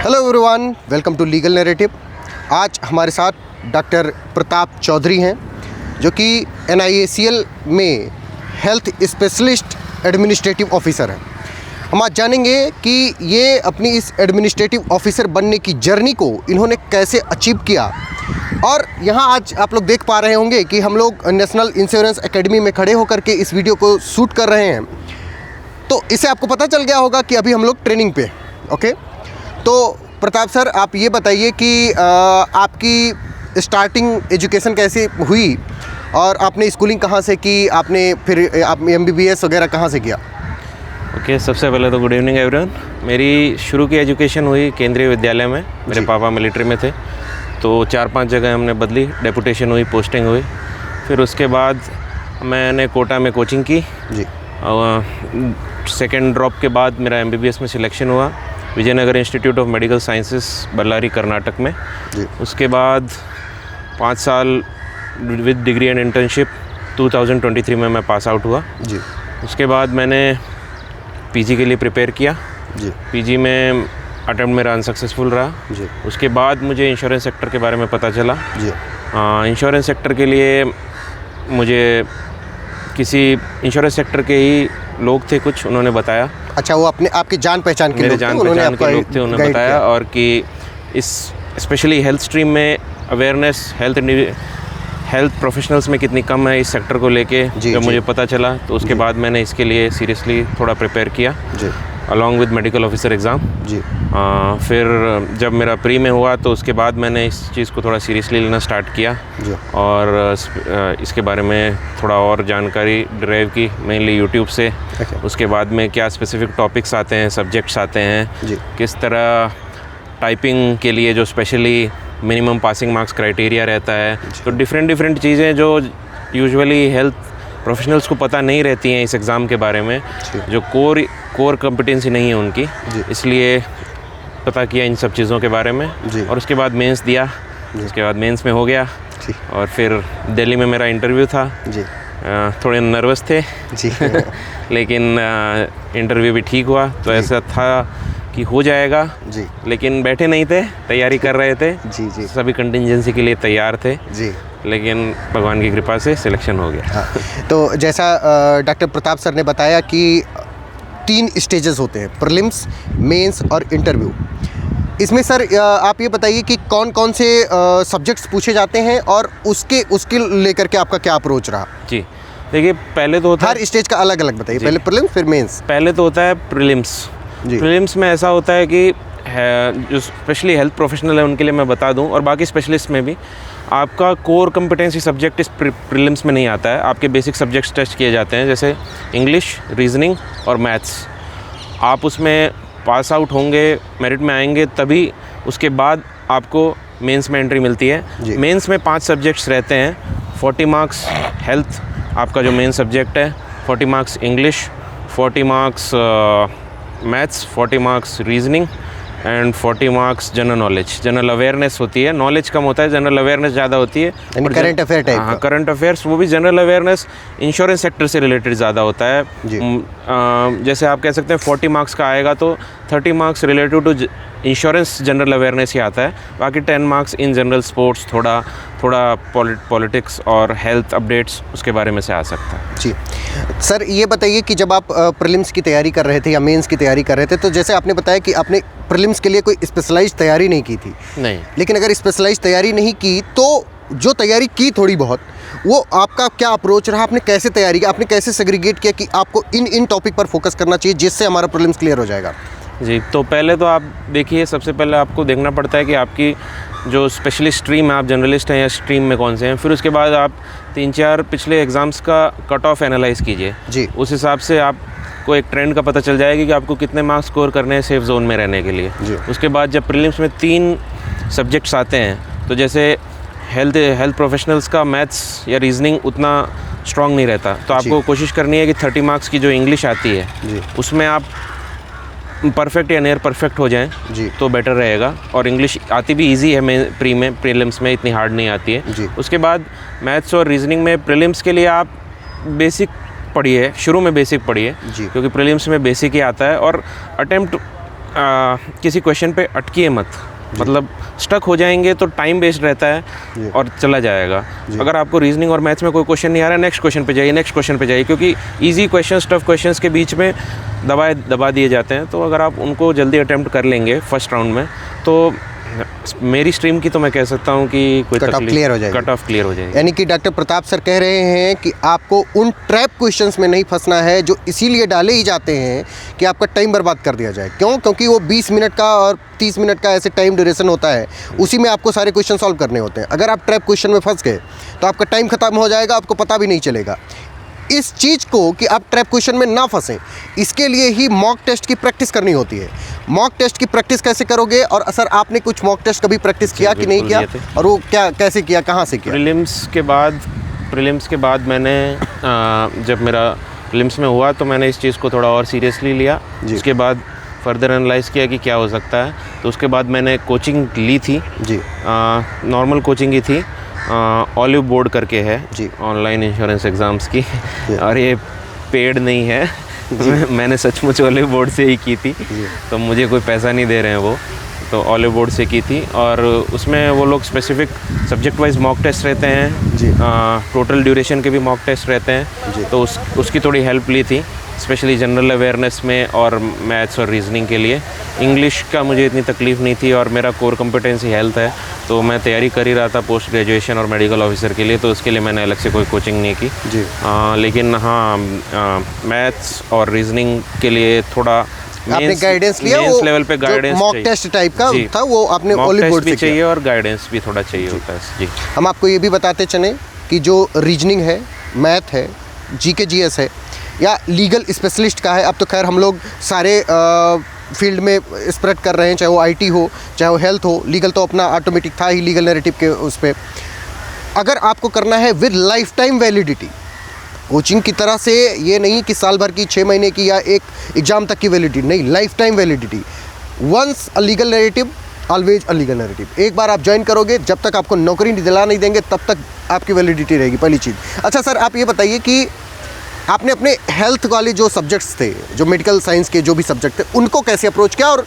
Hello everyone, welcome to legal narrative. आज हमारे साथ डॉक्टर प्रताप चौधरी हैं जो कि NIACL में हेल्थ स्पेशलिस्ट एडमिनिस्ट्रेटिव ऑफिसर हैं। हम आज जानेंगे कि ये अपनी इस एडमिनिस्ट्रेटिव ऑफिसर बनने की जर्नी को इन्होंने कैसे अचीव किया। और यहाँ आज आप लोग देख पा रहे होंगे कि हम लोग नेशनल इंश्योरेंस एकेडमी में खड़े होकर के इस वीडियो को शूट कर रहे हैं, तो इससे आपको पता चल गया होगा कि अभी हम लोग ट्रेनिंग पे। ओके, तो प्रताप सर, आप ये बताइए कि आपकी स्टार्टिंग एजुकेशन कैसे हुई और आपने स्कूलिंग कहाँ से की, आपने फिर आप MBBS वगैरह कहाँ से किया? ओके, सबसे पहले तो गुड इवनिंग एवरीवन। मेरी शुरू की एजुकेशन हुई केंद्रीय विद्यालय में। मेरे पापा मिलिट्री में थे, तो 4-5 जगह हमने बदली, डेपुटेशन हुई, पोस्टिंग हुई। फिर उसके बाद मैंने कोटा में कोचिंग की जी। सेकेंड ड्रॉप के बाद मेरा MBBS में सिलेक्शन हुआ Vijayanagar institute of medical sciences Ballari Karnataka में जी। उसके बाद 5 साल विद डिग्री एंड इंटर्नशिप 2023 में मैं पास आउट हुआ जी। उसके बाद मैंने PG के लिए प्रिपेयर किया जी। PG में अटेम्प्ट मेरा अनसक्सेसफुल रहा जी। उसके बाद मुझे इंश्योरेंस सेक्टर के बारे में पता चला जी। इंश्योरेंस सेक्टर के लिए मुझे किसी इंश्योरेंस सेक्टर के ही लोग थे कुछ, उन्होंने बताया। अच्छा, वो अपने आपकी जान पहचान के मेरे लोग जान पहचान के लोग थे, उन्होंने बताया। और कि इस स्पेशली हेल्थ स्ट्रीम में अवेयरनेस हेल्थ प्रोफेशनल्स में कितनी कम है इस सेक्टर को लेके, जब मुझे पता चला तो उसके बाद मैंने इसके लिए सीरियसली थोड़ा प्रिपेयर किया along with medical officer exam जी। फिर जब मेरा प्री में हुआ तो उसके बाद मैंने इस चीज़ को थोड़ा सीरियसली लेना स्टार्ट किया जी। और इसके बारे में थोड़ा और जानकारी ड्राइव की, मेनली यूट्यूब से। उसके बाद में क्या स्पेसिफिक टॉपिक्स आते हैं, सब्जेक्ट्स आते हैं जी। किस तरह टाइपिंग के लिए जो specially minimum passing marks criteria रहता है, तो डिफरेंट चीज़ें जो यूजुअली हेल्थ प्रोफेशनल्स को पता नहीं रहती हैं इस एग्ज़ाम के बारे में, जो कोर कॉम्पिटेंसी नहीं है उनकी, इसलिए पता किया इन सब चीज़ों के बारे में जी। और उसके बाद मेंस दिया, उसके बाद मेंस में हो गया जी। और फिर दिल्ली में मेरा इंटरव्यू था जी। थोड़े नर्वस थे जी। लेकिन इंटरव्यू भी ठीक हुआ, तो ऐसा था कि हो जाएगा जी। लेकिन बैठे नहीं थे, तैयारी कर रहे थे जी जी। सभी कंटिजेंसी के लिए तैयार थे जी। लेकिन भगवान की कृपा से सिलेक्शन हो गया। हाँ। तो जैसा डॉक्टर प्रताप सर ने बताया कि 3 स्टेजेस होते हैं, प्रीलिम्स, मेंस और इंटरव्यू। इसमें सर आप ये बताइए कि कौन कौन से सब्जेक्ट्स पूछे जाते हैं और उसके लेकर के आपका क्या अप्रोच रहा? जी, देखिए, पहले तो होता है हर स्टेज का अलग अलग बताइए, पहले प्रीलिम्स फिर मेंस। पहले तो होता है प्रीलिम्स। प्रीलिम्स में ऐसा होता है कि जो स्पेशली हेल्थ प्रोफेशनल है उनके लिए मैं बता दूं, और बाकी स्पेशलिस्ट में भी आपका कोर कॉम्पिटेंसी सब्जेक्ट इस प्रीलिम्स में नहीं आता है। आपके बेसिक सब्जेक्ट्स टेस्ट किए जाते हैं, जैसे इंग्लिश, रीजनिंग और मैथ्स। आप उसमें पास आउट होंगे, मेरिट में आएंगे, तभी उसके बाद आपको मेंस में एंट्री मिलती है। मेंस में 5 सब्जेक्ट्स रहते हैं। 40 मार्क्स हेल्थ आपका जो मेन सब्जेक्ट है, 40 marks English, 40 marks maths, 40 marks reasoning and 40 marks general knowledge. General awareness होती है, नॉलेज कम होता है, जनरल अवेयरनेस ज़्यादा होती है। Current affair type. हाँ, करंट अफेयर्स, वो भी जनरल अवेयरनेस इंश्योरेंस सेक्टर से रिलेटेड ज़्यादा होता है। जैसे आप कह सकते हैं 40 मार्क्स का आएगा तो 30 marks related to insurance general awareness ही आता है, बाकी 10 मार्क्स इन जनरल स्पोर्ट्स, थोड़ा पॉलिटिक्स और हेल्थ अपडेट्स उसके बारे में से आ सकता है जी। सर ये बताइए कि जब आप प्रीलिम्स की तैयारी कर रहे थे या मेंस की तैयारी कर रहे थे, तो जैसे आपने बताया कि आपने प्रीलिम्स के लिए कोई स्पेशलाइज्ड तैयारी नहीं की थी। नहीं, लेकिन अगर स्पेशलाइज्ड तैयारी नहीं की तो जो तैयारी की थोड़ी बहुत, वो आपका क्या अप्रोच रहा? आपने कैसे तैयारी की, आपने कैसे सेग्रीगेट किया कि आपको इन टॉपिक पर फोकस करना चाहिए जिससे हमारा प्रीलिम्स क्लियर हो जाएगा? जी, तो पहले तो आप देखिए, सबसे पहले आपको देखना पड़ता है कि आपकी जो स्पेशलिस्ट स्ट्रीम है, आप जनरलिस्ट हैं या स्ट्रीम में कौन से हैं। फिर उसके बाद आप 3-4 पिछले एग्ज़ाम्स का कट ऑफ एनालाइज़ कीजिए जी। उस हिसाब से आपको एक ट्रेंड का पता चल जाएगा कि आपको कितने मार्क्स स्कोर करने हैं सेफ जोन में रहने के लिए जी। उसके बाद जब प्रीलिम्स में 3 सब्जेक्ट्स आते हैं, तो जैसे हेल्थ प्रोफेशनल्स का मैथ्स या रीजनिंग उतना स्ट्रॉन्ग नहीं रहता, तो आपको कोशिश करनी है कि 30 मार्क्स की जो इंग्लिश आती है उसमें आप परफेक्ट या नियर परफेक्ट हो जाएं जी, तो बेटर रहेगा। और इंग्लिश आती भी इजी है, प्रीलिम्स में इतनी हार्ड नहीं आती है जी। उसके बाद मैथ्स और रीजनिंग में प्रीलिम्स के लिए आप बेसिक पढ़िए, शुरू में बेसिक पढ़िए, क्योंकि प्रीलिम्स में बेसिक ही आता है। और अटेम्प्ट किसी क्वेश्चन पे अटकिए मत, मतलब स्टक हो जाएंगे तो टाइम वेस्ट रहता है और चला जाएगा। अगर आपको रीजनिंग और मैथ्स में कोई क्वेश्चन नहीं आ रहा है, नेक्स्ट क्वेश्चन पे जाइए, नेक्स्ट क्वेश्चन पे जाइए, क्योंकि इजी क्वेश्चंस टफ क्वेश्चंस के बीच में दबा दिए जाते हैं। तो अगर आप उनको जल्दी अटैम्प्ट कर लेंगे फर्स्ट राउंड में, तो मेरी स्ट्रीम की तो मैं कह सकता हूँ कि कोई कट ऑफ क्लियर हो जाएगी। कट ऑफ क्लियर हो जाएगी। यानी कि डॉक्टर प्रताप सर कह रहे हैं कि आपको उन ट्रैप क्वेश्चंस में नहीं फंसना है जो इसीलिए डाले ही जाते हैं कि आपका टाइम बर्बाद कर दिया जाए। क्यों? क्योंकि वो 20 मिनट का और 30 मिनट का ऐसे टाइम ड्यूरेशन होता है, उसी में आपको सारे क्वेश्चन सॉल्व करने होते हैं। अगर आप ट्रैप क्वेश्चन में फंस गए तो आपका टाइम खत्म हो जाएगा, आपको पता भी नहीं चलेगा। इस चीज़ को कि आप ट्रैप क्वेश्चन में ना फंसें, इसके लिए ही मॉक टेस्ट की प्रैक्टिस करनी होती है। मॉक टेस्ट की प्रैक्टिस कैसे करोगे? और सर आपने कुछ मॉक टेस्ट कभी प्रैक्टिस किया कि नहीं किया, और वो क्या कैसे किया, कहाँ से किया? प्रीलिम्स के बाद मैंने जब मेरा प्रीलिम्स में हुआ तो मैंने इस चीज़ को थोड़ा और सीरियसली लिया। उसके बाद फर्दर एनालाइज़ किया कि क्या हो सकता है। तो उसके बाद मैंने कोचिंग ली थी जी, नॉर्मल कोचिंग ही थी, ऑलिव बोर्ड करके है जी, ऑनलाइन इंश्योरेंस एग्ज़ाम्स की, और ये पेड नहीं है। मैंने सचमुच ऑलिव बोर्ड से ही की थी, तो मुझे कोई पैसा नहीं दे रहे हैं वो, तो ऑलिव बोर्ड से की थी। और उसमें वो लोग specific subject wise mock test रहते हैं जी, टोटल ड्यूरेशन के भी मॉक टेस्ट रहते हैं, तो उसकी थोड़ी हेल्प ली थी, स्पेशली जनरल अवेयरनेस में और मैथ्स और रीजनिंग के लिए। इंग्लिश का मुझे इतनी तकलीफ़ नहीं थी और मेरा कोर कम्पिटेंसी हेल्थ है, तो मैं तैयारी कर ही रहा था पोस्ट ग्रेजुएशन और मेडिकल ऑफिसर के लिए, तो उसके लिए मैंने अलग से कोई कोचिंग नहीं की जी। लेकिन हाँ, मैथ्स और रीजनिंग के लिए थोड़ा आपने गाइडेंस लिया, वो लेवल पे गाइडेंस मॉक टेस्ट टाइप का था, वो आपने ऑलिव बोर्ड से चाहिए और गाइडेंस भी थोड़ा चाहिए होता है जी। हम आपको ये भी बताते चलें कि जो रीजनिंग है, मैथ है, जीके जीएस है, या लीगल स्पेशलिस्ट का है, अब तो खैर हम लोग सारे फील्ड में स्प्रेड कर रहे हैं, चाहे वो आईटी हो, चाहे वो हेल्थ हो। लीगल तो अपना ऑटोमेटिक था ही लीगल नैरेटिव के उस पर। अगर आपको करना है with life time validity, coaching की तरह से ये नहीं कि साल भर की, 6 महीने की, या एक एग्ज़ाम तक की वैलिडिटी नहीं, life time validity. Once a legal narrative always a legal narrative. एक बार आप ज्वाइन करोगे, जब तक आपको नौकरी दिला नहीं देंगे तब तक आपकी वैलिडिटी रहेगी, पहली चीज़। अच्छा सर, आप ये बताइए कि आपने अपने हेल्थ वाले जो सब्जेक्ट्स थे, जो मेडिकल साइंस के जो भी सब्जेक्ट थे, उनको कैसे अप्रोच किया, और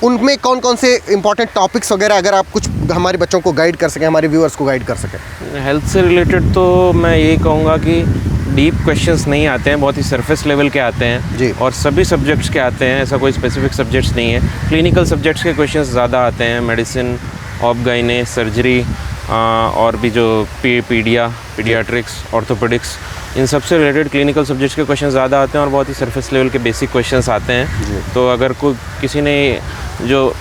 उनमें कौन कौन से इंपॉर्टेंट टॉपिक्स वगैरह, अगर आप कुछ हमारे बच्चों को गाइड कर सकें, हमारे व्यूअर्स को गाइड कर सकें? हेल्थ से रिलेटेड तो मैं यही कहूँगा कि डीप क्वेश्चंस नहीं आते हैं, बहुत ही सरफेस लेवल के आते हैं जी, और सभी सब्जेक्ट्स के आते हैं, ऐसा कोई स्पेसिफिक सब्जेक्ट्स नहीं है। क्लिनिकल सब्जेक्ट्स के क्वेश्चंस ज़्यादा आते हैं, मेडिसिन, ऑब-गाइने, सर्जरी, और भी जो पीडियाट्रिक्स, ऑर्थोपेडिक्स, इन सब से रिलेटेड क्लिनिकल सब्जेक्ट्स के क्वेश्चन ज़्यादा आते हैं और बहुत ही सरफेस लेवल के बेसिक क्वेश्चंस आते हैं। तो अगर कोई किसी ने जो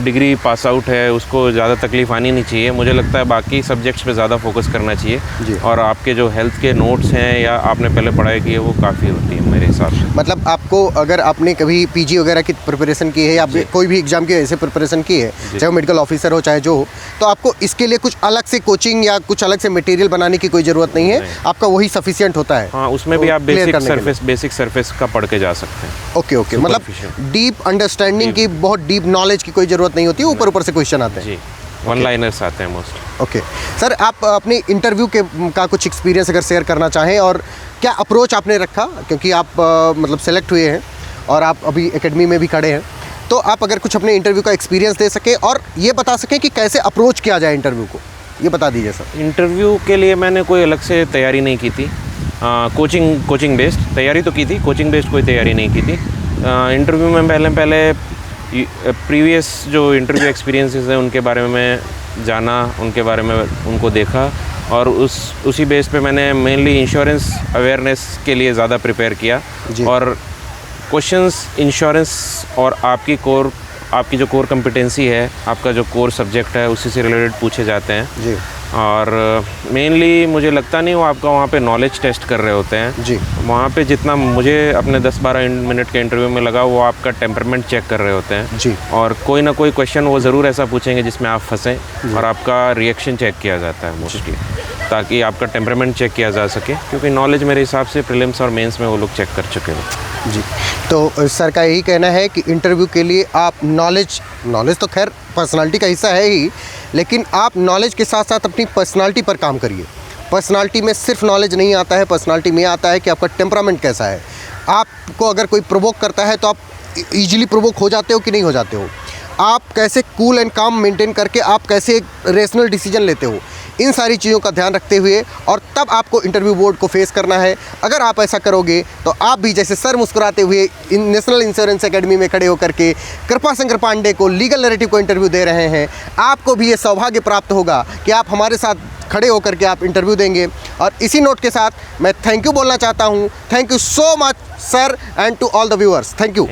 डिग्री पास आउट है उसको ज़्यादा तकलीफ़ आनी नहीं चाहिए। मुझे लगता है बाकी सब्जेक्ट्स पे ज़्यादा फोकस करना चाहिए, और आपके जो हेल्थ के नोट्स हैं या आपने पहले पढ़ाई की है वो काफ़ी होती है मेरे हिसाब से। मतलब आपको, अगर आपने कभी पीजी वगैरह की प्रिपरेशन की है या कोई भी एग्ज़ाम की ऐसे प्रिपरेशन की है, चाहे वो मेडिकल ऑफिसर हो चाहे जो हो, तो आपको इसके लिए कुछ अलग से कोचिंग या कुछ अलग से मटेरियल बनाने की कोई ज़रूरत नहीं है, आपका वही सफिशिएंट होता है। हाँ, उसमें भी आप बेसिक सरफेस का पढ़ के जा सकते हैं। ओके, मतलब डीप अंडरस्टैंडिंग की, बहुत डीप नॉलेज की कोई ज़रूरत नहीं होती, ऊपर से क्वेश्चन आते हैं जी, वन लाइनर्स आते हैं मोस्ट। ओके सर, आप अपने इंटरव्यू का कुछ एक्सपीरियंस अगर शेयर करना चाहें, और क्या अप्रोच आपने रखा, क्योंकि आप मतलब सेलेक्ट हुए हैं और आप अभी एकेडमी में भी खड़े हैं, तो आप अगर कुछ अपने इंटरव्यू का एक्सपीरियंस दे सकें और ये बता सकें कि कैसे अप्रोच किया जाए इंटरव्यू को, ये बता दीजिए सर। इंटरव्यू के लिए मैंने कोई अलग से तैयारी नहीं की थी, कोचिंग बेस्ड तैयारी तो की थी, कोचिंग बेस्ड कोई तैयारी नहीं की थी। इंटरव्यू में पहले प्रीवियस जो इंटरव्यू एक्सपीरियंसेस हैं उनके बारे में मैं जाना, उनके बारे में उनको देखा, और उसी बेस पे मैंने मेनली इंश्योरेंस अवेयरनेस के लिए ज़्यादा प्रिपेयर किया, और क्वेश्चंस इंश्योरेंस और आपकी जो कोर कम्पिटेंसी है, आपका जो कोर सब्जेक्ट है, उसी से रिलेटेड पूछे जाते हैं जी। और मेनली मुझे लगता नहीं वो आपका वहाँ पे नॉलेज टेस्ट कर रहे होते हैं जी। वहाँ पे जितना मुझे अपने 10-12 मिनट के इंटरव्यू में लगा, वो आपका टेम्परामेंट चेक कर रहे होते हैं जी। और कोई ना कोई क्वेश्चन वो ज़रूर ऐसा पूछेंगे जिसमें आप फंसें, और आपका रिएक्शन चेक किया जाता है मोस्टली, ताकि आपका टेम्परामेंट चेक किया जा सके, क्योंकि नॉलेज मेरे हिसाब से प्रीलिम्स और मेंस में वो लोग चेक कर चुके हैं जी। तो सर का यही कहना है कि इंटरव्यू के लिए आप नॉलेज तो खैर पर्सनालिटी का हिस्सा है ही, लेकिन आप नॉलेज के साथ साथ अपनी पर्सनालिटी पर काम करिए। पर्सनालिटी में सिर्फ नॉलेज नहीं आता है, पर्सनालिटी में आता है कि आपका टेम्परामेंट कैसा है। आपको अगर कोई प्रोवोक करता है तो आप ईजिली प्रोवोक हो जाते हो कि नहीं हो जाते हो, आप कैसे कूल एंड काम मेंटेन करके आप कैसे रेशनल डिसीजन लेते हो, इन सारी चीज़ों का ध्यान रखते हुए और तब आपको इंटरव्यू बोर्ड को फेस करना है। अगर आप ऐसा करोगे तो आप भी जैसे सर मुस्कुराते हुए नेशनल इंश्योरेंस एकेडमी में खड़े होकर के कृपा शंकर पांडे को, लीगल नैरेटिव को इंटरव्यू दे रहे हैं, आपको भी ये सौभाग्य प्राप्त होगा कि आप हमारे साथ खड़े होकर के आप इंटरव्यू देंगे। और इसी नोट के साथ मैं थैंक यू बोलना चाहता हूँ। Thank you so much sir and to all the viewers. Thank you.